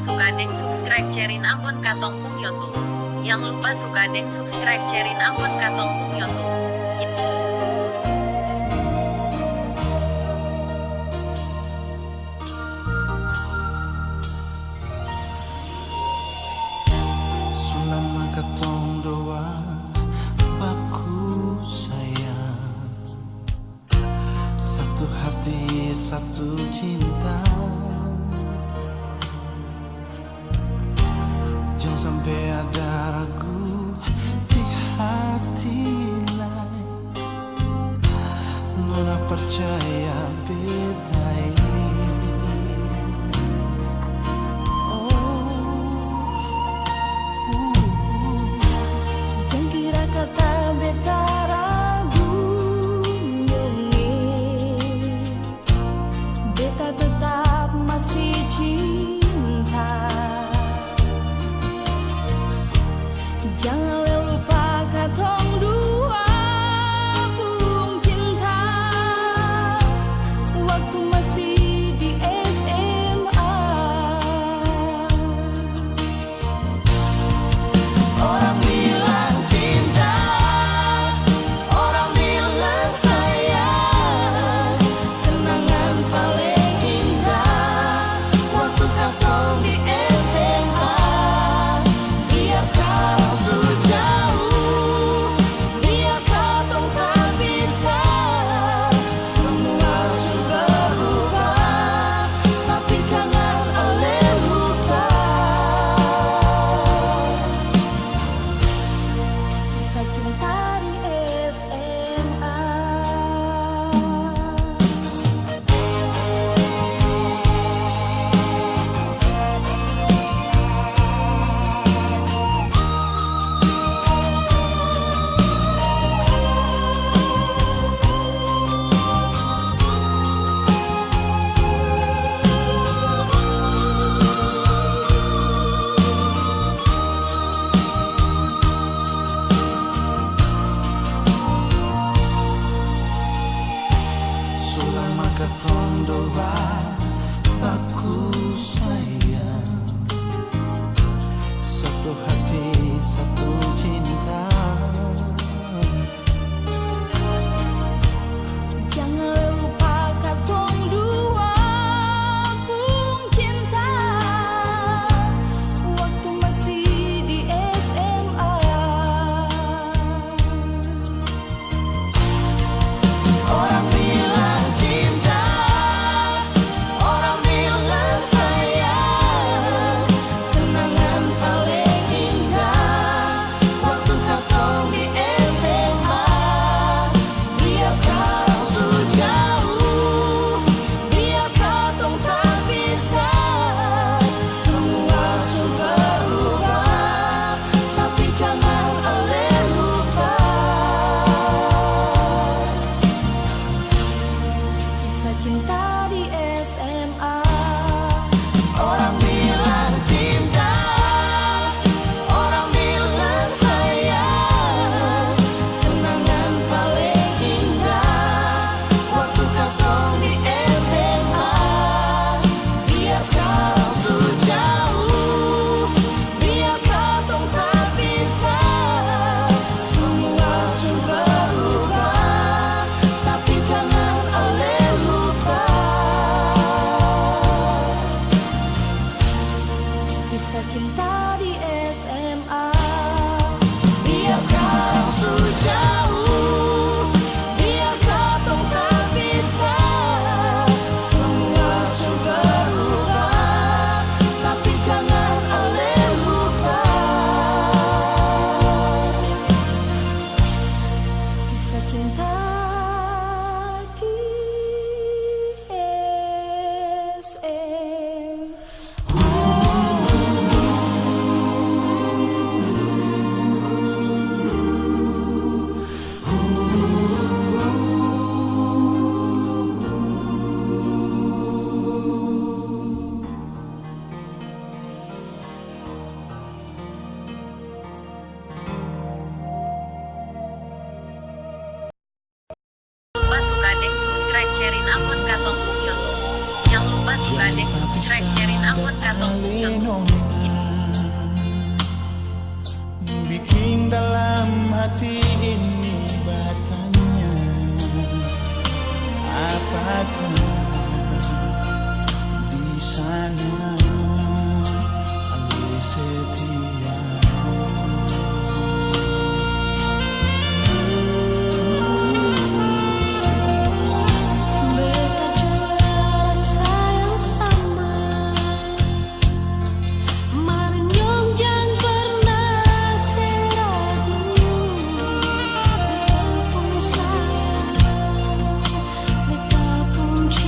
suka deng subscribe cerin Ambon Katong Pung YouTube. Yang lupa suka deng subscribe cerin Ambon Katong Pung YouTube. Selama katong doa baku sayang, satu hati satu cinta. Jangan sampai ada ragu di hati lain. Nona percaya beta ini. Jangan kira kata beta ragu nyonge, beta tetap masih cinta. Jangan lupa katong dua pung cinta, waktu masih di SMA. Orang bilang cinta, orang bilang sayang, kenangan paling indah waktu katong di SMA. Biar sekarang sejauh, biar katong tak bisa, semua sudah berubah, tapi jangan oleh lupa kisah cinta di SMA. Selama katong doa baku sayang, satu hati satu cinta. Jangan lupa katong dua pung cinta, waktu masih di SMA. Orang bilang cinta, orang bilang sayang, kenangan paling indah waktu katong di SMA. Biar sekarang sejauh, biar katong tak bisa, semua sudah berubah, tapi jangan oleh lupa kisah cinta di SMA. Orang bilang cinta, orang bilang sayang, kenangan paling indah waktu katong di SMA. Biar sekarang sejauh, biar katong tak bisa, semua sudah berubah, tapi jangan oleh lupa kisah cinta di SMA. Biar sekarang sejauh, biar katong tak bisa, semua sudah berubah, tapi jangan oleh lupa kisah cinta di SMA. Lupa suka deng subscribe cerin Ambon Katong Pung YouTube. Yang lupa suka suka deng subscribe cerin ambon katong pung YouTube. Bikin dalam hati ini bertanya, apakah di sana Ale setia? Beta juga rasa yang sama, Marinyong jang pernah seragu. Beta pun sayang, beta pun cinta.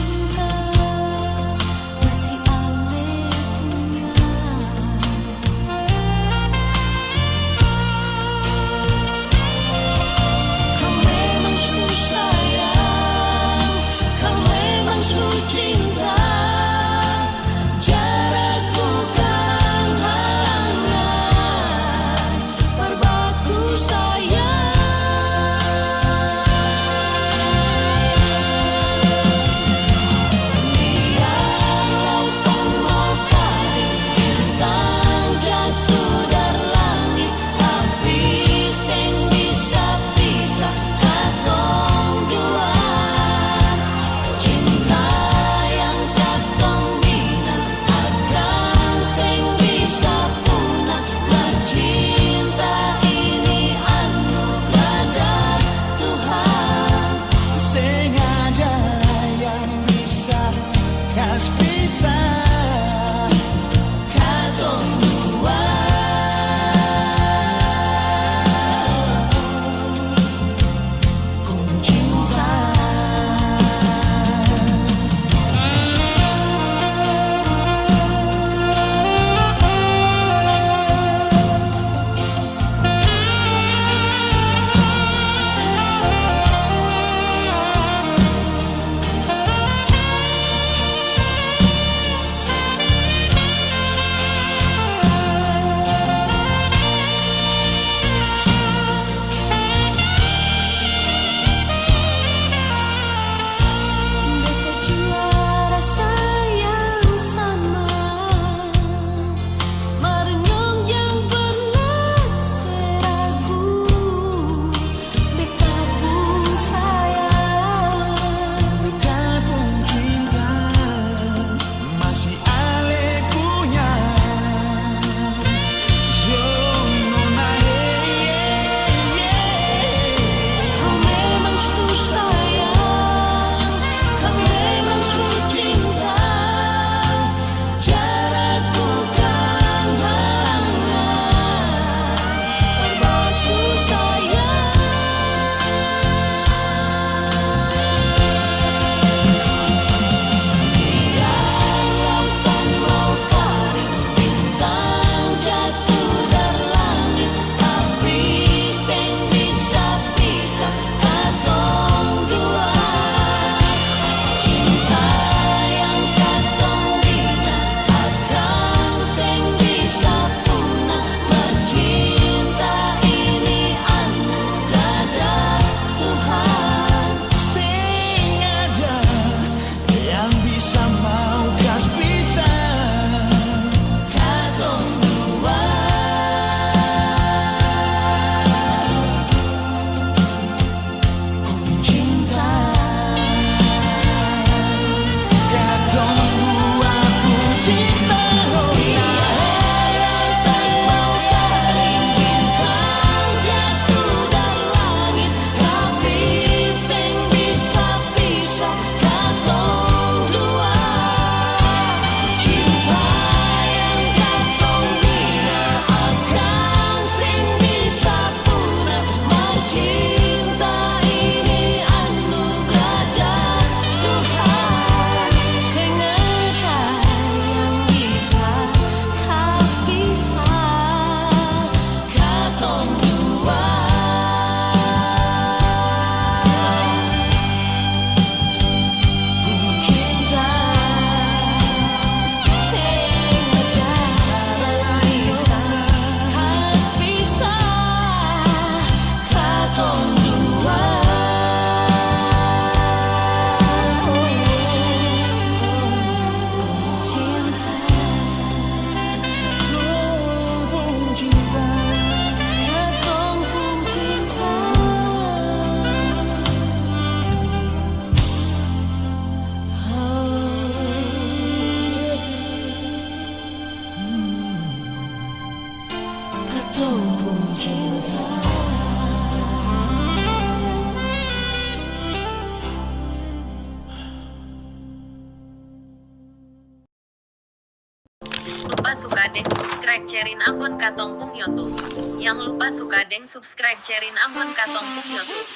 lupa suka dan subscribe cerin Ambon Katong Pung YouTube. Yang lupa suka dan subscribe cerin Ambon Katong Pung YouTube.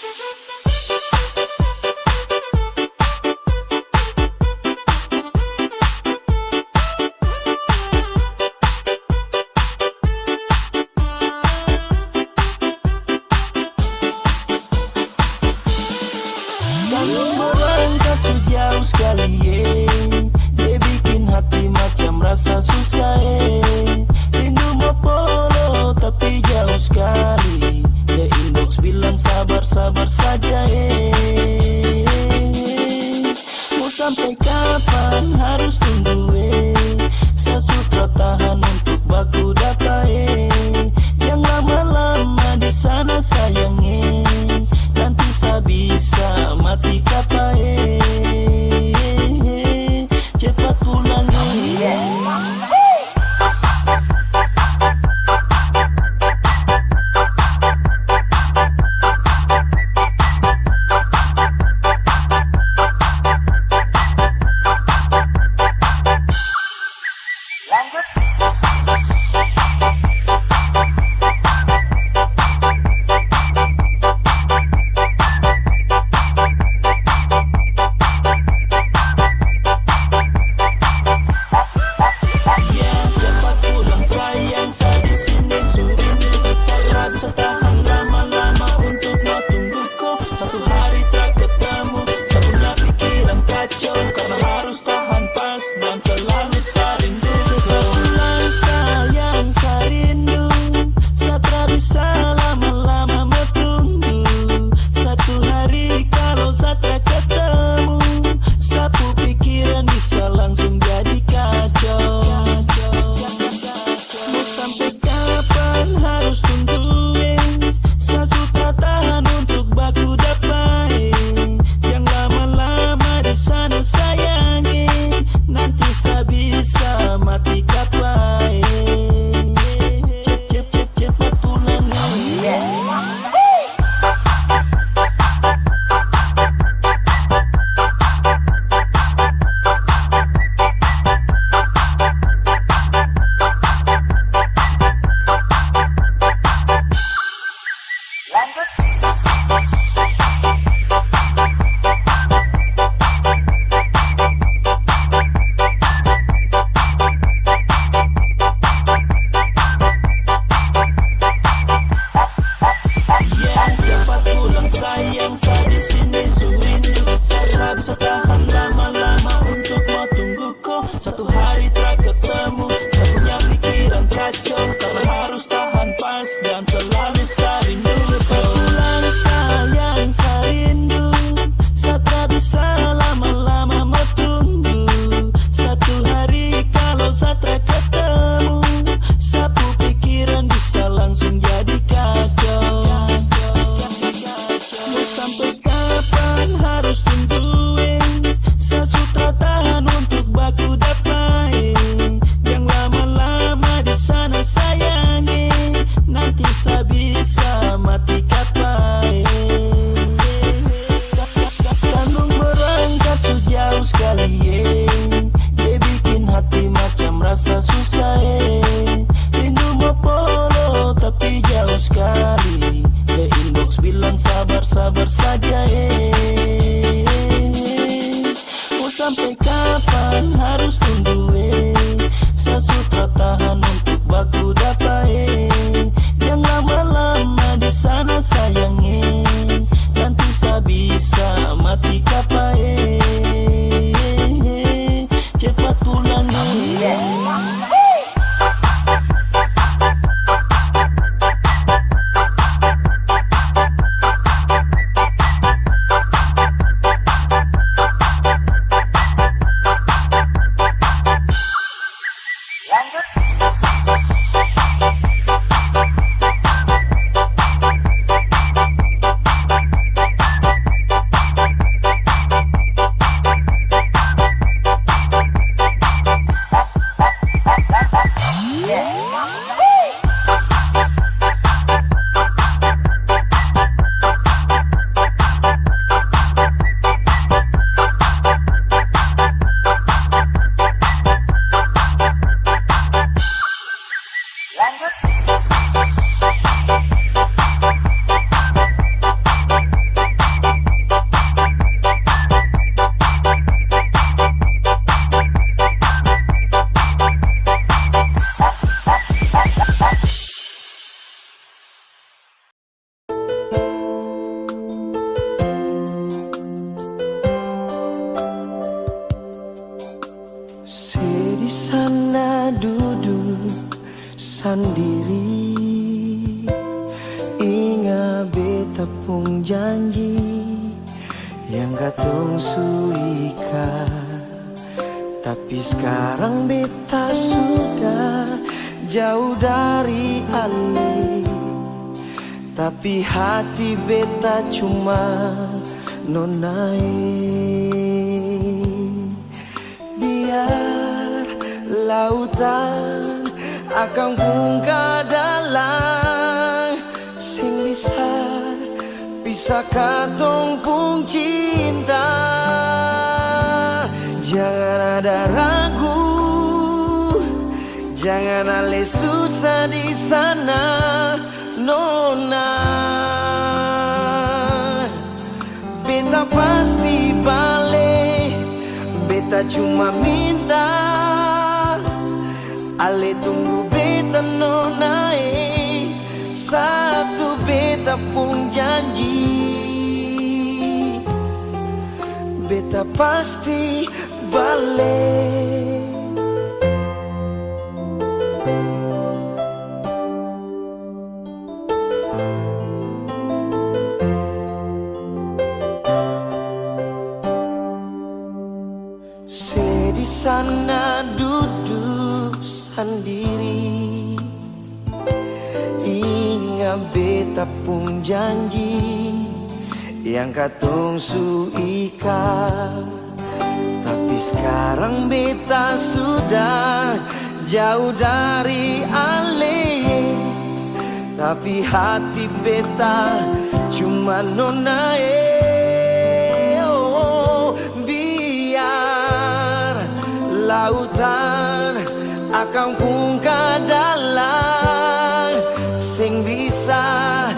Kalau berangkat sejauh sekali dia bikin hati macam rasa susah Rindu mau polo tapi jauh sekali. Dia inbox bilang sabar-sabar saja Mau sampai kapan harus tunggu Saya suka tahan untuk baku data Yang lama-lama di sana sayang nanti saya bisa mati kata cepat pulang yang katong suika. Tapi sekarang beta sudah jauh dari ale. Tapi hati beta cuma nonai. Biar lautan akan pun kadalang, sing bisa bisa katong pun cinta. Jangan ada ragu, jangan ale susah di sana, nona. Beta pasti balik, beta cuma minta ale tunggu beta nona. Satu beta pun janji, beta pasti balik. Saya di sana duduk sendiri, ingat beta pun janji yang katong suika. Tapi sekarang beta sudah jauh dari ale. Tapi hati beta cuma nona. Biar lautan akan pun kadalang, sing bisa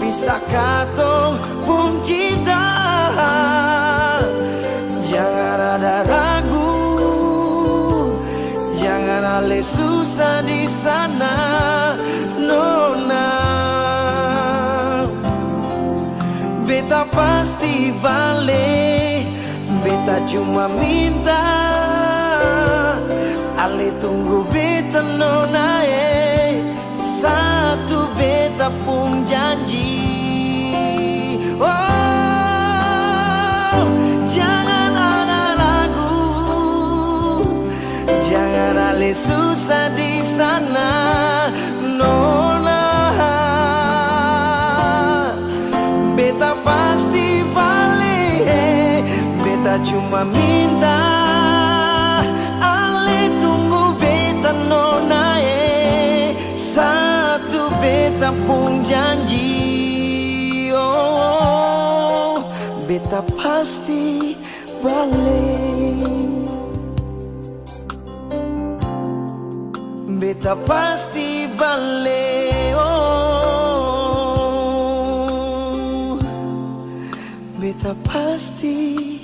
bisa katong pun cinta. Jangan ada ragu, jangan ale susah di sana, nona. Beta pasti balik, beta cuma minta ale tunggu beta nona. Satu beta pun janji. Oh, jangan ada ragu, jangan ale susah di sana, nona. Beta pasti balik, beta cuma minta ale tunggu beta nona. Satu beta pun janji. Oh, beta pasti balik, beta pasti balik. Oh, beta pasti